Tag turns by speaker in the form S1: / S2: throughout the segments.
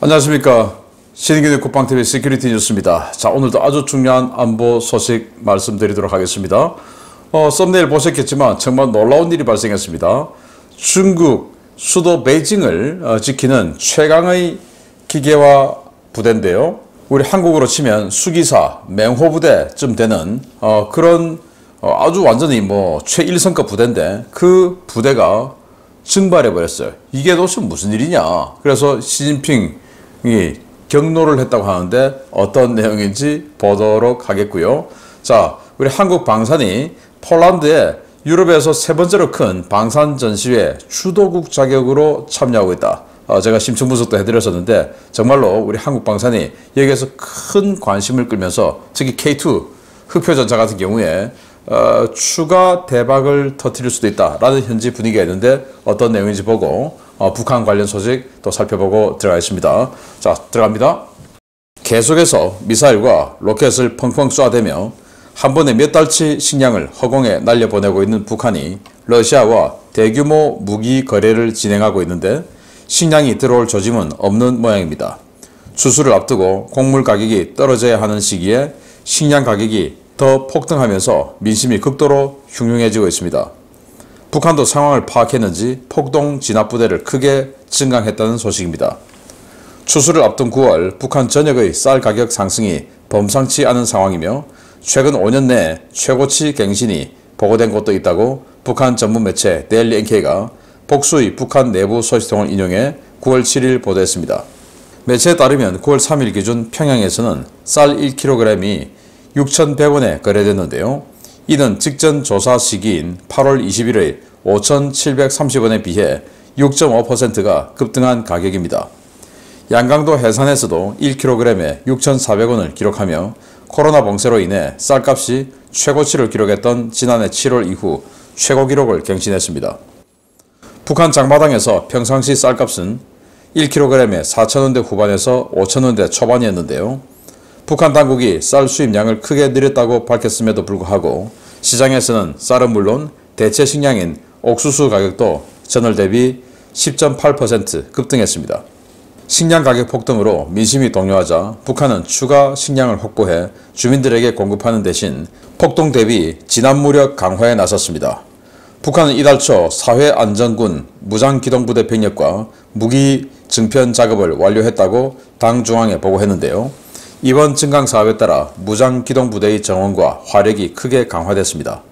S1: 안녕하십니까. 신인기대 국방TV 시큐리티 뉴스입니다. 자, 오늘도 아주 중요한 안보 소식 말씀드리도록 하겠습니다. 썸네일 보셨겠지만 정말 놀라운 일이 발생했습니다. 중국 수도 베이징을 지키는 최강의 기계화 부대인데요. 우리 한국으로 치면 수기사, 맹호부대쯤 되는 그런 아주 완전히 최일선급 부대인데 그 부대가 증발해버렸어요. 이게 도대체 무슨 일이냐. 그래서 시진핑이 경로를 했다고 하는데 어떤 내용인지 보도록 하겠고요. 자, 우리 한국 방산이 폴란드에 유럽에서 세 번째로 큰 방산 전시회 주도국 자격으로 참여하고 있다. 제가 심층 분석도 해드렸었는데 정말로 우리 한국 방산이 여기에서 큰 관심을 끌면서 특히 K2 흑표전차 같은 경우에 추가 대박을 터뜨릴 수도 있다라는 현지 분위기가 있는데 어떤 내용인지 보고 북한 관련 소식 또 살펴보고 들어가겠습니다. 자, 들어갑니다. 계속해서 미사일과 로켓을 펑펑 쏴대며 한 번에 몇 달치 식량을 허공에 날려보내고 있는 북한이 러시아와 대규모 무기 거래를 진행하고 있는데 식량이 들어올 조짐은 없는 모양입니다. 추수를 앞두고 곡물 가격이 떨어져야 하는 시기에 식량 가격이 더 폭등하면서 민심이 극도로 흉흉해지고 있습니다. 북한도 상황을 파악했는지 폭동 진압부대를 크게 증강했다는 소식입니다. 추수를 앞둔 9월 북한 전역의 쌀 가격 상승이 범상치 않은 상황이며 최근 5년 내 최고치 갱신이 보고된 곳도 있다고 북한 전문 매체 데일리 NK가 복수의 북한 내부 소식통을 인용해 9월 7일 보도했습니다. 매체에 따르면 9월 3일 기준 평양에서는 쌀 1kg이 6,100원에 거래됐는데요. 이는 직전 조사 시기인 8월 20일의 5,730원에 비해 6.5%가 급등한 가격입니다. 양강도 해산에서도 1kg에 6,400원을 기록하며 코로나 봉쇄로 인해 쌀값이 최고치를 기록했던 지난해 7월 이후 최고 기록을 갱신했습니다. 북한 장마당에서 평상시 쌀값은 1kg에 4,000원대 후반에서 5,000원대 초반이었는데요. 북한 당국이 쌀 수입량을 크게 늘렸다고 밝혔음에도 불구하고 시장에서는 쌀은 물론 대체 식량인 옥수수 가격도 전월 대비 10.8% 급등했습니다. 식량 가격 폭등으로 민심이 동요하자 북한은 추가 식량을 확보해 주민들에게 공급하는 대신 폭동 대비 진압 무력 강화에 나섰습니다. 북한은 이달 초 사회안전군 무장기동부대 병력과 무기 증편 작업을 완료했다고 당 중앙에 보고했는데요. 이번 증강 사업에 따라 무장기동부대의 정원과 화력이 크게 강화됐습니다.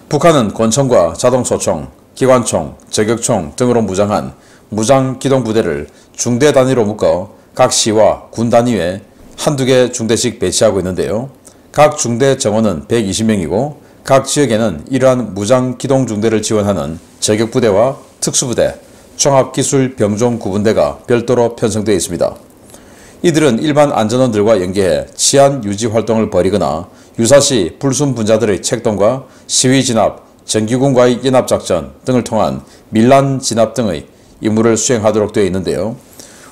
S1: 북한은 권총과 자동소총, 기관총, 저격총 등으로 무장한 무장기동부대를 중대 단위로 묶어 각 시와 군 단위에 한두 개 중대씩 배치하고 있는데요. 각 중대 정원은 120명이고 각 지역에는 이러한 무장기동중대를 지원하는 저격부대와 특수부대, 종합기술병종구분대가 별도로 편성되어 있습니다. 이들은 일반 안전원들과 연계해 치안 유지 활동을 벌이거나 유사시 불순 분자들의 책동과 시위 진압, 정규군과의 연합작전 등을 통한 밀란 진압 등의 임무를 수행하도록 되어 있는데요.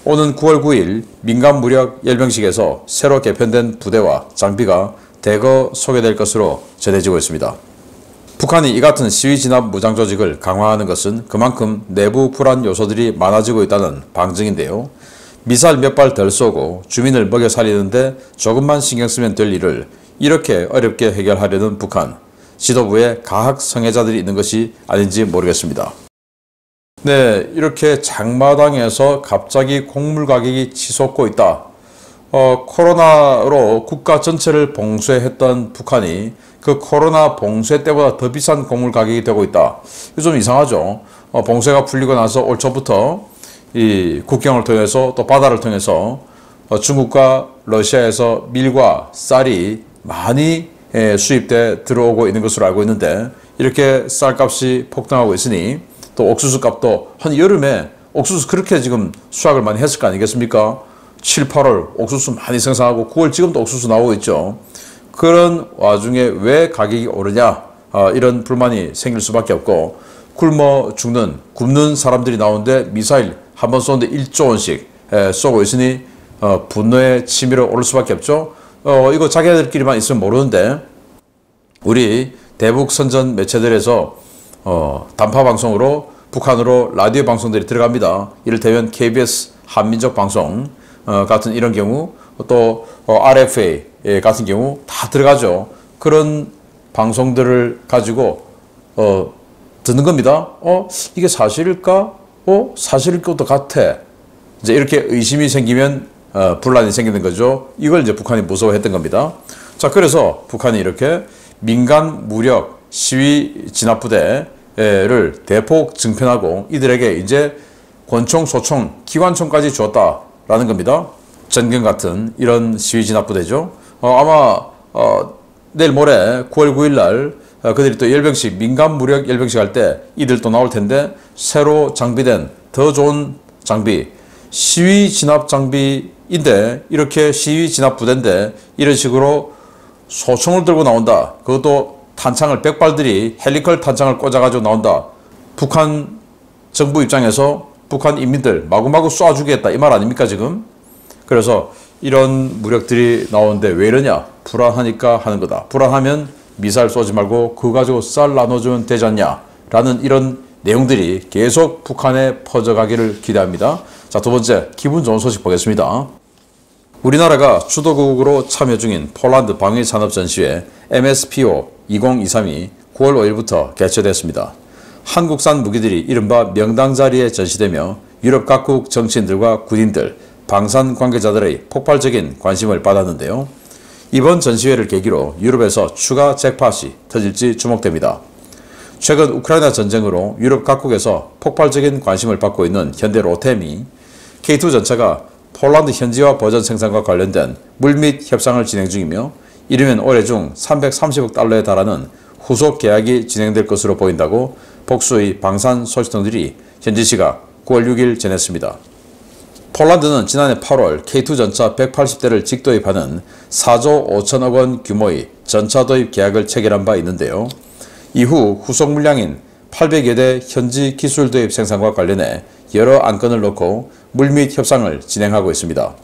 S1: 오는 9월 9일 민간 무력 열병식에서 새로 개편된 부대와 장비가 대거 소개될 것으로 전해지고 있습니다. 북한이 이 같은 시위 진압 무장 조직을 강화하는 것은 그만큼 내부 불안 요소들이 많아지고 있다는 방증인데요. 미사일 몇 발 덜 쏘고 주민을 먹여 살리는데 조금만 신경 쓰면 될 일을 이렇게 어렵게 해결하려는 북한, 지도부에 가학 성애자들이 있는 것이 아닌지 모르겠습니다. 네, 이렇게 장마당에서 갑자기 곡물 가격이 치솟고 있다. 코로나로 국가 전체를 봉쇄했던 북한이 그 코로나 봉쇄 때보다 더 비싼 곡물 가격이 되고 있다. 이거 좀 이상하죠. 봉쇄가 풀리고 나서 올 초부터 이 국경을 통해서 또 바다를 통해서 중국과 러시아에서 밀과 쌀이 많이 수입돼 들어오고 있는 것으로 알고 있는데 이렇게 쌀값이 폭등하고 있으니 또 옥수수 값도 한 여름에 옥수수 그렇게 지금 수확을 많이 했을 거 아니겠습니까? 7, 8월 옥수수 많이 생산하고 9월 지금도 옥수수 나오고 있죠. 그런 와중에 왜 가격이 오르냐 이런 불만이 생길 수밖에 없고 굶어 죽는 굶는 사람들이 나오는데 미사일 한 번 쏘는데 1조 원씩 쏘고 있으니 분노의 치밀어 오를 수밖에 없죠. 이거 자기들끼리만 있으면 모르는데 우리 대북 선전 매체들에서 단파 방송으로 북한으로 라디오 방송들이 들어갑니다. 이를테면 KBS 한민족 방송, 같은 이런 경우 또 RFA 같은 경우 다 들어가죠. 그런 방송들을 가지고 듣는 겁니다. 이게 사실일까? 사실일 것도 같아. 이제 이렇게 의심이 생기면 분란이 생기는 거죠. 이걸 이제 북한이 무서워했던 겁니다. 자, 그래서 북한이 이렇게 민간 무력 시위 진압부대를 대폭 증편하고 이들에게 이제 권총, 소총, 기관총까지 주었다라는 겁니다. 전경 같은 이런 시위 진압부대죠. 아마 내일 모레 9월 9일 날 그들이 또 열병식, 민간 무력 열병식 할 때 이들 또 나올 텐데 새로 장비된 더 좋은 장비, 시위 진압 장비인데 이렇게 시위 진압 부대인데 이런 식으로 소총을 들고 나온다. 그것도 탄창을 백발들이 헬리컬 탄창을 꽂아가지고 나온다. 북한 정부 입장에서 북한 인민들 마구마구 쏴주겠다 이 말 아닙니까 지금? 그래서 이런 무력들이 나오는데 왜 이러냐? 불안하니까 하는 거다. 불안하면 미사일 쏘지 말고 그거 가지고 쌀 나눠주면 되지 않냐? 라는 이런 내용들이 계속 북한에 퍼져가기를 기대합니다. 자, 두 번째, 기분 좋은 소식 보겠습니다. 우리나라가 주도국으로 참여 중인 폴란드 방위산업전시회 MSPO 2023이 9월 5일부터 개최됐습니다. 한국산 무기들이 이른바 명당 자리에 전시되며 유럽 각국 정치인들과 군인들, 방산 관계자들의 폭발적인 관심을 받았는데요. 이번 전시회를 계기로 유럽에서 추가 잭팟이 터질지 주목됩니다. 최근 우크라이나 전쟁으로 유럽 각국에서 폭발적인 관심을 받고 있는 현대 로템이 K2 전차가 폴란드 현지화 버전 생산과 관련된 물밑 협상을 진행 중이며 이르면 올해 중 330억 달러에 달하는 후속 계약이 진행될 것으로 보인다고 복수의 방산 소식통들이 현지 시각 9월 6일 전했습니다. 폴란드는 지난해 8월 K2 전차 180대를 직도입하는 4조 5천억 원 규모의 전차 도입 계약을 체결한 바 있는데요. 이후 후속 물량인 800여 대 현지 기술 도입 생산과 관련해 여러 안건을 놓고 물밑 협상을 진행하고 있습니다.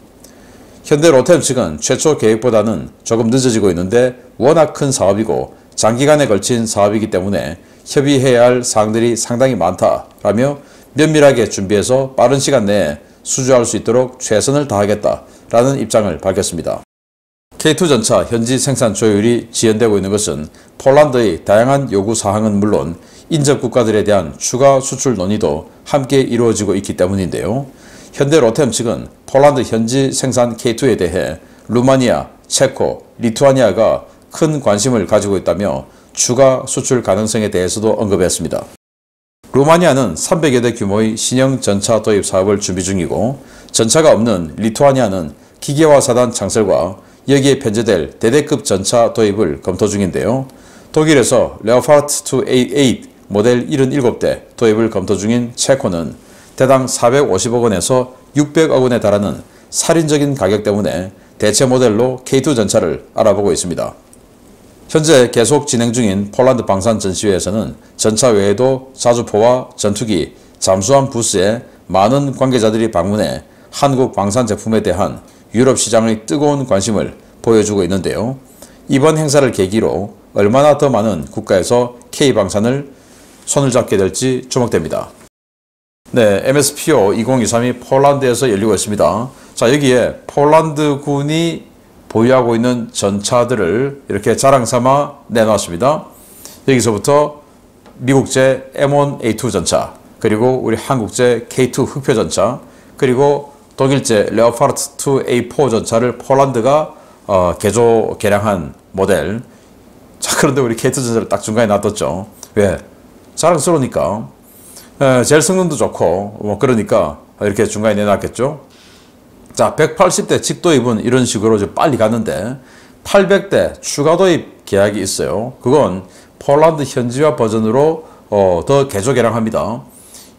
S1: 현대 로템 측은 최초 계획보다는 조금 늦어지고 있는데 워낙 큰 사업이고 장기간에 걸친 사업이기 때문에 협의해야 할 사항들이 상당히 많다라며 면밀하게 준비해서 빠른 시간 내에 수주할 수 있도록 최선을 다하겠다라는 입장을 밝혔습니다. K2 전차 현지 생산 조율이 지연되고 있는 것은 폴란드의 다양한 요구 사항은 물론 인접 국가들에 대한 추가 수출 논의도 함께 이루어지고 있기 때문인데요. 현대 로템 측은 폴란드 현지 생산 K2에 대해 루마니아, 체코, 리투아니아가 큰 관심을 가지고 있다며 추가 수출 가능성에 대해서도 언급했습니다. 루마니아는 300여 대 규모의 신형 전차 도입 사업을 준비 중이고 전차가 없는 리투아니아는 기계화 사단 창설과 여기에 편제될 대대급 전차 도입을 검토 중인데요. 독일에서 레오파르트 2A8 모델 77대 도입을 검토 중인 체코는 대당 450억 원에서 600억 원에 달하는 살인적인 가격 때문에 대체 모델로 K2 전차를 알아보고 있습니다. 현재 계속 진행 중인 폴란드 방산 전시회에서는 전차 외에도 자주포와 전투기, 잠수함 부스에 많은 관계자들이 방문해 한국 방산 제품에 대한 유럽 시장의 뜨거운 관심을 보여주고 있는데요. 이번 행사를 계기로 얼마나 더 많은 국가에서 K방산을 손을 잡게 될지 주목됩니다. 네, MSPO 2023이 폴란드에서 열리고 있습니다. 자, 여기에 폴란드군이 보유하고 있는 전차들을 이렇게 자랑삼아 내놨습니다. 여기서부터 미국제 M1A2 전차, 그리고 우리 한국제 K2 흑표 전차, 그리고 독일제 레오파르트 2A4 전차를 폴란드가 개량한 모델. 자, 그런데 우리 K2 전차를 딱 중간에 놔뒀죠. 왜? 자랑스러우니까. 제일 성능도 좋고 뭐 그러니까 이렇게 중간에 내놨겠죠. 자, 180대 직도입은 이런 식으로 이제 빨리 갔는데 800대 추가 도입 계약이 있어요. 그건 폴란드 현지화 버전으로 더 개조 개량합니다.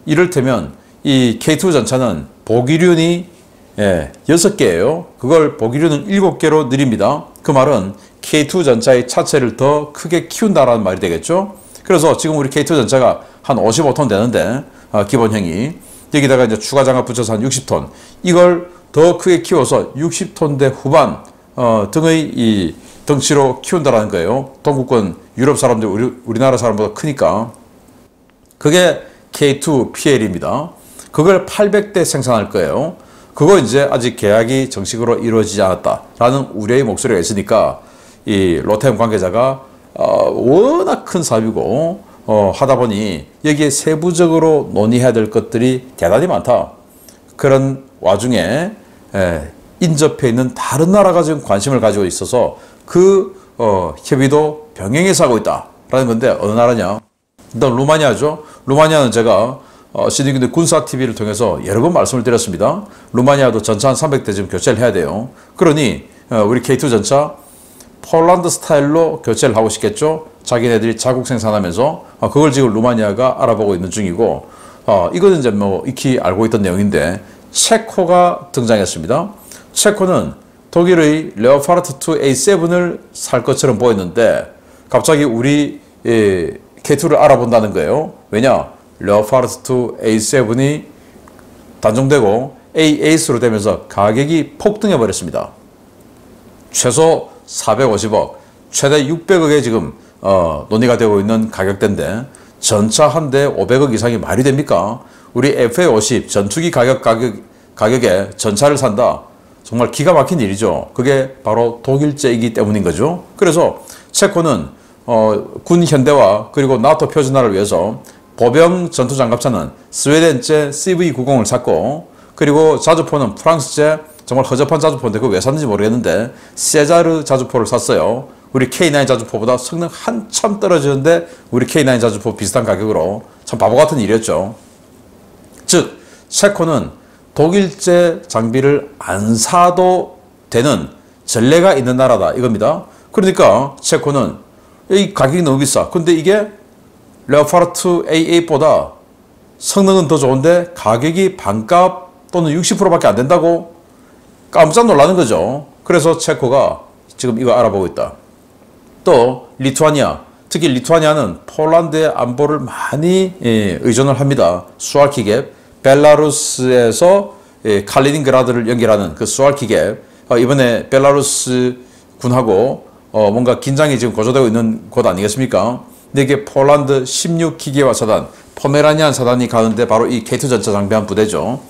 S1: 이를테면 이 K2 전차는 보기륜이 6개예요. 그걸 보기륜은 7개로 늘립니다. 그 말은 K2 전차의 차체를 더 크게 키운다라는 말이 되겠죠. 그래서 지금 우리 K2 전차가 한 55톤 되는데 기본형이 여기다가 이제 추가 장갑 붙여서 한 60톤, 이걸 더 크게 키워서 60톤대 후반 등의 이 덩치로 키운다라는 거예요. 동구권 유럽 사람들 우리나라 사람보다 크니까. 그게 K2PL입니다. 그걸 800대 생산할 거예요. 그거 이제 아직 계약이 정식으로 이루어지지 않았다라는 우려의 목소리가 있으니까 이 로템 관계자가 워낙 큰 사업이고 하다 보니 여기에 세부적으로 논의해야 될 것들이 대단히 많다. 그런 와중에 인접해 있는 다른 나라가 지금 관심을 가지고 있어서 그 협의도 병행해서 하고 있다라는 건데 어느 나라냐? 일단 루마니아죠. 루마니아는 제가 시드니 군사 TV를 통해서 여러 번 말씀을 드렸습니다. 루마니아도 전차 한 300대 지금 교체를 해야 돼요. 그러니 우리 K2 전차 폴란드 스타일로 교체를 하고 싶겠죠. 자기네들이 자국 생산하면서 그걸 지금 루마니아가 알아보고 있는 중이고 이거는 이제 뭐 익히 알고 있던 내용인데 체코가 등장했습니다. 체코는 독일의 레오파르트 2 A7을 살 것처럼 보였는데 갑자기 우리 K2를 알아본다는 거예요. 왜냐? 레오파르트 2 A7이 단종되고 A8로 되면서 가격이 폭등해 버렸습니다. 최소 450억, 최대 600억에 지금 논의가 되고 있는 가격대인데 전차 한 대 500억 이상이 말이 됩니까? 우리 FA50 전투기 가격에 전차를 산다. 정말 기가 막힌 일이죠. 그게 바로 독일제이기 때문인 거죠. 그래서 체코는 군 현대화 그리고 나토 표준화를 위해서 보병 전투장갑차는 스웨덴제 CV90을 샀고 그리고 자주포는 프랑스제 정말 허접한 자주포인데 그거 왜 샀는지 모르겠는데 세자르 자주포를 샀어요. 우리 K9 자주포보다 성능 한참 떨어지는데 우리 K9 자주포 비슷한 가격으로 참 바보 같은 일이었죠. 즉 체코는 독일제 장비를 안 사도 되는 전례가 있는 나라다 이겁니다. 그러니까 체코는 이 가격이 너무 비싸. 근데 이게 레오파르트 A8보다 성능은 더 좋은데 가격이 반값 또는 60%밖에 안 된다고 깜짝 놀라는 거죠. 그래서 체코가 지금 이거 알아보고 있다. 또 리투아니아, 특히 리투아니아는 폴란드의 안보를 많이 의존을 합니다. 수알키갭, 벨라루스에서 칼리닝그라드를 연결하는 그 수알키갭, 이번에 벨라루스 군하고 뭔가 긴장이 지금 고조되고 있는 곳 아니겠습니까? 근데 이게 폴란드 16기계화 사단, 포메라니안 사단이 가는데 바로 이 K2 전차 장비한 부대죠.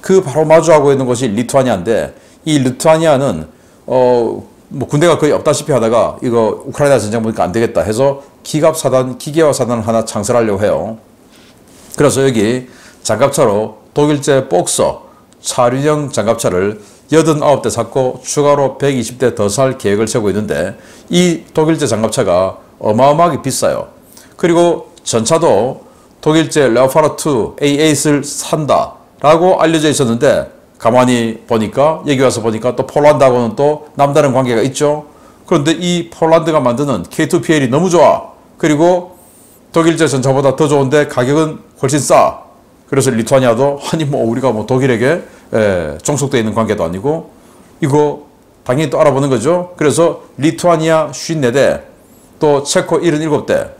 S1: 그 바로 마주하고 있는 곳이 리투아니아인데 이 리투아니아는 뭐 군대가 거의 없다시피 하다가 이거 우크라이나 전쟁 보니까 안 되겠다 해서 기갑 사단, 기계화 사단을 하나 창설하려고 해요. 그래서 여기 장갑차로 독일제 복서 차륜형 장갑차를 89대 샀고 추가로 120대 더 살 계획을 세우고 있는데 이 독일제 장갑차가 어마어마하게 비싸요. 그리고 전차도 독일제 레오파르트 2 A8을 산다 라고 알려져 있었는데 가만히 보니까 여기 와서 보니까 또 폴란드하고는 또 남다른 관계가 있죠. 그런데 이 폴란드가 만드는 K2PL이 너무 좋아. 그리고 독일제 전차보다 더 좋은데 가격은 훨씬 싸. 그래서 리투아니아도 아니 뭐 우리가 뭐 독일에게 종속되어 있는 관계도 아니고 이거 당연히 또 알아보는 거죠. 그래서 리투아니아 54대 또 체코 77대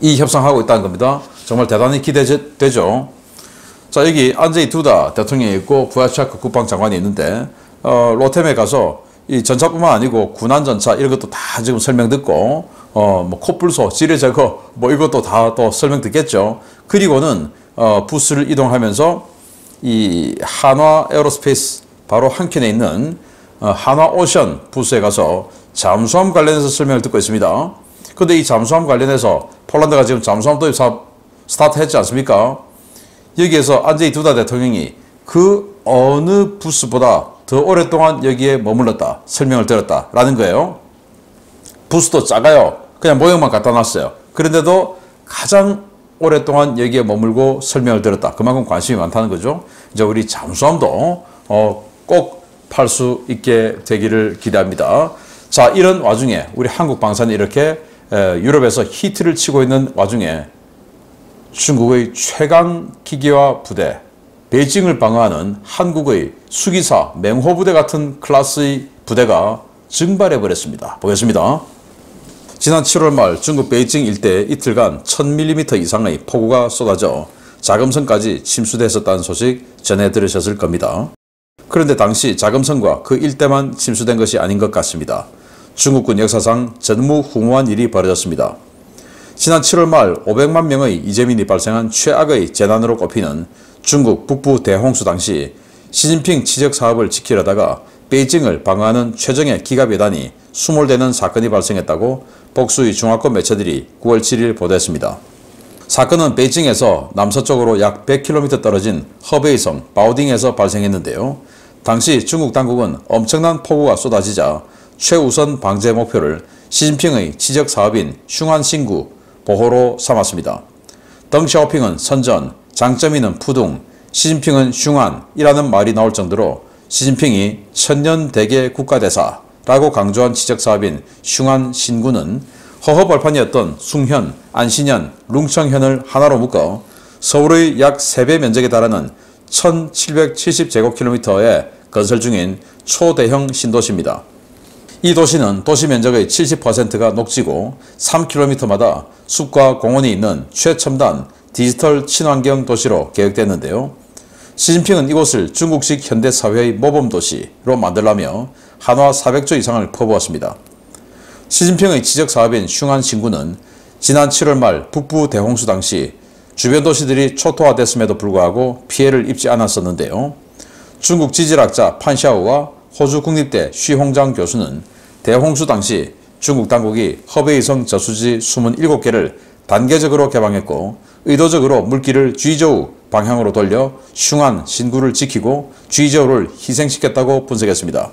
S1: 이 협상하고 있다는 겁니다. 정말 대단히 기대되죠. 자, 여기 안제이 두다 대통령이 있고 부야차크 국방장관이 있는데 로템에 가서 이 전차뿐만 아니고 군안 전차 이런 것도 다 지금 설명 듣고 뭐 코뿔소, 지뢰 제거 뭐 이것도 다 또 설명 듣겠죠. 그리고는 부스를 이동하면서 이 한화 에어로스페이스 바로 한켠에 있는 한화 오션 부스에 가서 잠수함 관련해서 설명을 듣고 있습니다. 그런데 이 잠수함 관련해서 폴란드가 지금 잠수함 도입 사업 스타트 했지 않습니까? 여기에서 안제이 두다 대통령이 그 어느 부스보다 더 오랫동안 여기에 머물렀다, 설명을 들었다라는 거예요. 부스도 작아요. 그냥 모형만 갖다 놨어요. 그런데도 가장 오랫동안 여기에 머물고 설명을 들었다. 그만큼 관심이 많다는 거죠. 이제 우리 잠수함도 꼭 팔 수 있게 되기를 기대합니다. 자, 이런 와중에 우리 한국 방산이 이렇게 유럽에서 히트를 치고 있는 와중에 중국의 최강 기계화 부대, 베이징을 방어하는 한국의 수기사, 맹호부대 같은 클래스의 부대가 증발해 버렸습니다. 보겠습니다. 지난 7월 말 중국 베이징 일대에 이틀간 1000mm 이상의 폭우가 쏟아져 자금성까지 침수됐었다는 소식 전해 들으셨을 겁니다. 그런데 당시 자금성과 그 일대만 침수된 것이 아닌 것 같습니다. 중국군 역사상 전무후무한 일이 벌어졌습니다. 지난 7월 말 500만 명의 이재민이 발생한 최악의 재난으로 꼽히는 중국 북부 대홍수 당시 시진핑 치적 사업을 지키려다가 베이징을 방어하는 최정예 기갑여단이 수몰되는 사건이 발생했다고 복수의 중화권 매체들이 9월 7일 보도했습니다. 사건은 베이징에서 남서쪽으로 약 100km 떨어진 허베이성 바오딩에서 발생했는데요. 당시 중국 당국은 엄청난 폭우가 쏟아지자 최우선 방제 목표를 시진핑의 치적 사업인 슝안 신구 보호로 삼았습니다. 덩샤오핑은 선전, 장점이는 푸둥, 시진핑은 슝안이라는 말이 나올 정도로 시진핑이 천년대계 국가대사라고 강조한 치적사업인 슝안 신구는 허허벌판이었던 숭현, 안신현, 룽청현을 하나로 묶어 서울의 약 3배 면적에 달하는 1770제곱킬로미터에 건설 중인 초대형 신도시입니다. 이 도시는 도시 면적의 70%가 녹지고 3km마다 숲과 공원이 있는 최첨단 디지털 친환경 도시로 계획됐는데요. 시진핑은 이곳을 중국식 현대사회의 모범도시로 만들라며 한화 400조 이상을 퍼부었습니다. 시진핑의 지적사업인 슝안 신구는 지난 7월 말 북부 대홍수 당시 주변 도시들이 초토화됐음에도 불구하고 피해를 입지 않았었는데요. 중국 지질학자 판샤오와 호주 국립대 쉬홍장 교수는 대홍수 당시 중국 당국이 허베이성 저수지 27개를 단계적으로 개방했고 의도적으로 물길을 쥐저우 방향으로 돌려 슝안 신구를 지키고 쥐저우를 희생시켰다고 분석했습니다.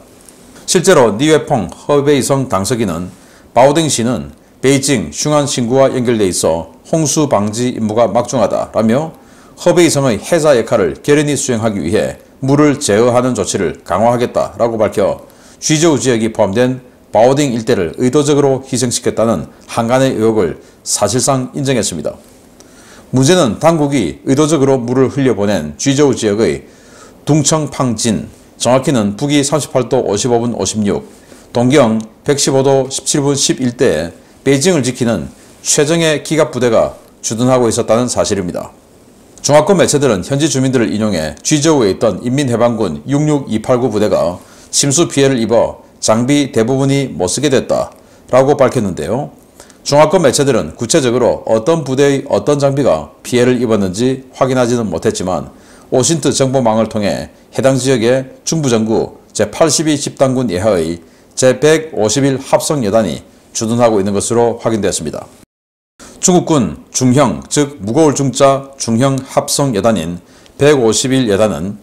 S1: 실제로 니웨펑 허베이성 당서기는 바오딩시는 베이징 슝안 신구와 연결돼 있어 홍수 방지 임무가 막중하다라며 허베이성의 해자 역할을 결연히 수행하기 위해 물을 제어하는 조치를 강화하겠다라고 밝혀 쥐저우 지역이 포함된 바오딩 일대를 의도적으로 희생시켰다는 한간의 의혹을 사실상 인정했습니다. 문제는 당국이 의도적으로 물을 흘려보낸 쥐저우 지역의 둥청팡진, 정확히는 북위 38도 55분 56, 동경 115도 17분 11대에 베이징을 지키는 최정예 기갑부대가 주둔하고 있었다는 사실입니다. 중화권 매체들은 현지 주민들을 인용해 쥐저우에 있던 인민해방군 66289 부대가 침수 피해를 입어 장비 대부분이 못쓰게 됐다라고 밝혔는데요. 중화권 매체들은 구체적으로 어떤 부대의 어떤 장비가 피해를 입었는지 확인하지는 못했지만 오신트 정보망을 통해 해당 지역의 중부정구 제82 집단군 예하의 제151 합성여단이 주둔하고 있는 것으로 확인되었습니다. 중국군 중형, 즉 무거울 중자 중형 합성여단인 151여단은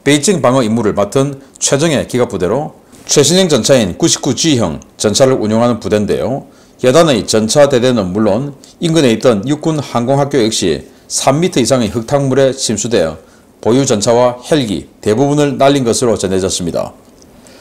S1: 베이징 방어 임무를 맡은 최정예 기갑부대로 최신형 전차인 99G형 전차를 운용하는 부대인데요. 여단의 전차 대대는 물론 인근에 있던 육군 항공학교 역시 3m 이상의 흙탕물에 침수되어 보유 전차와 헬기 대부분을 날린 것으로 전해졌습니다.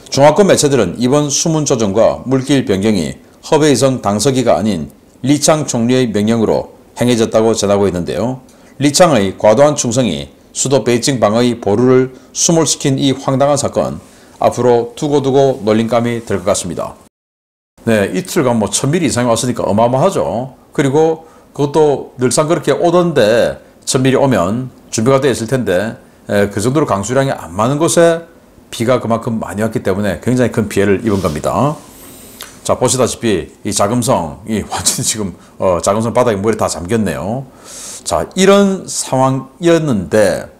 S1: 중화권 매체들은 이번 수문 조정과 물길 변경이 허베이성 당서기가 아닌 리창 총리의 명령으로 행해졌다고 전하고 있는데요. 리창의 과도한 충성이 수도 베이징 방어의 보루를 수몰시킨 이 황당한 사건, 앞으로 두고두고 놀림감이 될 것 같습니다. 네, 이틀간 1000mm 이상이 왔으니까 어마어마하죠. 그리고 그것도 늘상 그렇게 오던데 1000mm 오면 준비가 되어 있을 텐데 그 정도로 강수량이 안 많은 곳에 비가 그만큼 많이 왔기 때문에 굉장히 큰 피해를 입은 겁니다. 자, 보시다시피 이 자금성이 완전히 지금 자금성 바닥에 물에 다 잠겼네요. 자, 이런 상황이었는데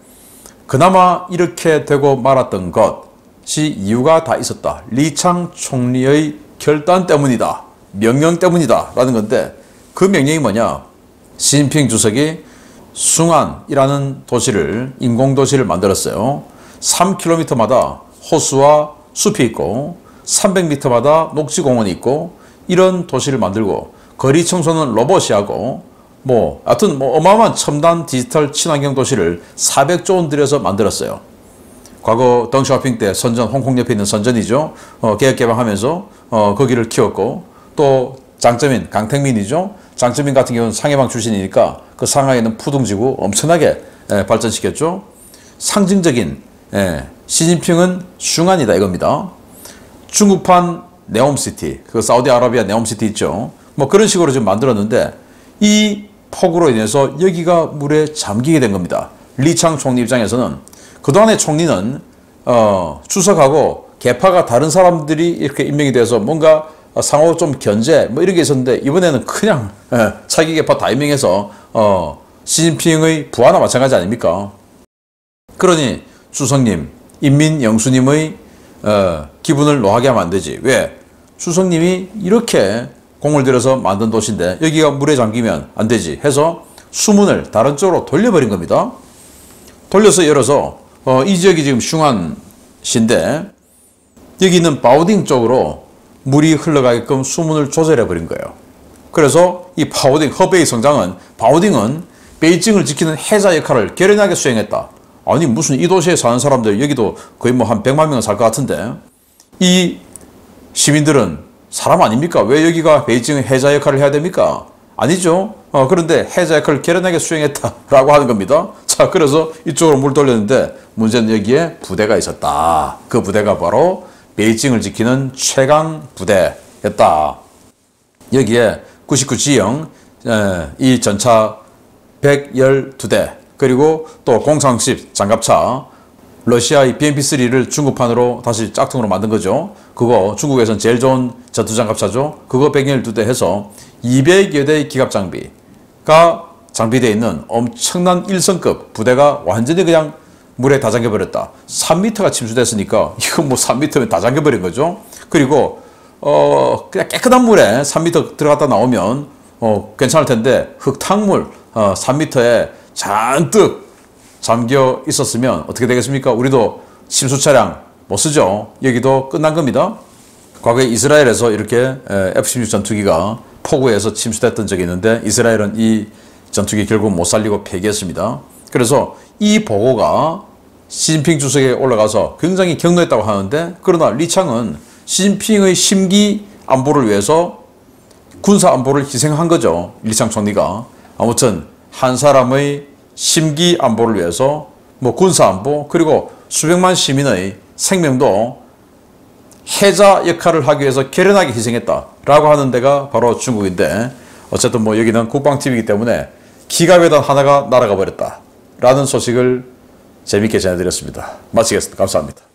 S1: 그나마 이렇게 되고 말았던 것이 이유가 다 있었다. 리창 총리의 결단 때문이다. 명령 때문이다. 라는 건데 그 명령이 뭐냐? 시진핑 주석이 숭안이라는 도시를, 인공도시를 만들었어요. 3km마다 호수와 숲이 있고 300m마다 녹지공원이 있고 이런 도시를 만들고 거리 청소는 로봇이 하고 하여튼 어마어마한 첨단 디지털 친환경 도시를 400조 원 들여서 만들었어요. 과거 덩샤오핑 때 선전, 홍콩 옆에 있는 선전이죠. 개혁 개방하면서 거기를 키웠고 또 장점인 강택민이죠. 장점인 같은 경우는 상해방 출신이니까 그 상하이에 있는 푸둥지구 엄청나게 발전시켰죠. 상징적인 시진핑은 슝안이다 이겁니다. 중국판 네옴시티, 그 사우디아라비아 네옴시티 있죠. 그런 식으로 지금 만들었는데 이 폭우로 인해서 여기가 물에 잠기게 된 겁니다. 리창 총리 입장에서는 그동안의 총리는 주석하고 계파가 다른 사람들이 이렇게 임명이 돼서 뭔가 상호 좀 견제 이런 게 있었는데 이번에는 그냥 차기 계파 다 임명해서 시진핑의 부하나 마찬가지 아닙니까? 그러니 주석님 인민 영수님의 기분을 노하게 하면 안 되지. 왜? 주석님이 이렇게 공을 들여서 만든 도시인데 여기가 물에 잠기면 안 되지 해서 수문을 다른 쪽으로 돌려버린 겁니다. 돌려서 열어서 이 지역이 지금 슝안시인데 여기 있는 바오딩 쪽으로 물이 흘러가게끔 수문을 조절해 버린 거예요. 그래서 이 바오딩 허베이 성장은 바오딩은 베이징을 지키는 해자 역할을 결연하게 수행했다. 아니 무슨 이 도시에 사는 사람들 여기도 거의 뭐 한 100만 명은 살 것 같은데 이 시민들은 사람 아닙니까? 왜 여기가 베이징의 해자 역할을 해야 됩니까? 아니죠. 그런데 해자 역할을 결연하게 수행했다라고 하는 겁니다. 자, 그래서 이쪽으로 물 돌렸는데 문제는 여기에 부대가 있었다. 그 부대가 바로 베이징을 지키는 최강 부대였다. 여기에 99지형 이 전차 112대 그리고 또 030 장갑차 러시아의 BMP-3를 중국판으로 다시 짝퉁으로 만든 거죠. 그거 중국에선 제일 좋은 전투장갑차죠. 그거 112대 해서 200여 대의 기갑 장비가 장비되어 있는 엄청난 1성급 부대가 완전히 그냥 물에 다 잠겨버렸다. 3m가 침수됐으니까 이건 뭐 3m면 다 잠겨버린 거죠. 그리고 그냥 깨끗한 물에 3m 들어갔다 나오면 괜찮을 텐데 흙탕물 3m에 잔뜩 잠겨 있었으면 어떻게 되겠습니까? 우리도 침수 차량 못 쓰죠. 여기도 끝난 겁니다. 과거에 이스라엘에서 이렇게 F-16 전투기가 폭우에서 침수됐던 적이 있는데 이스라엘은 이 전투기 결국 못 살리고 폐기했습니다. 그래서 이 보고가 시진핑 주석에 올라가서 굉장히 격노했다고 하는데 그러나 리창은 시진핑의 심기 안보를 위해서 군사 안보를 희생한 거죠. 리창 총리가. 아무튼 한 사람의 심기 안보를 위해서 뭐 군사 안보 그리고 수백만 시민의 생명도 해자 역할을 하기 위해서 결연하게 희생했다라고 하는 데가 바로 중국인데 어쨌든 뭐 여기는 국방TV이기 때문에 기갑에다 하나가 날아가 버렸다라는 소식을 재밌게 전해드렸습니다. 마치겠습니다. 감사합니다.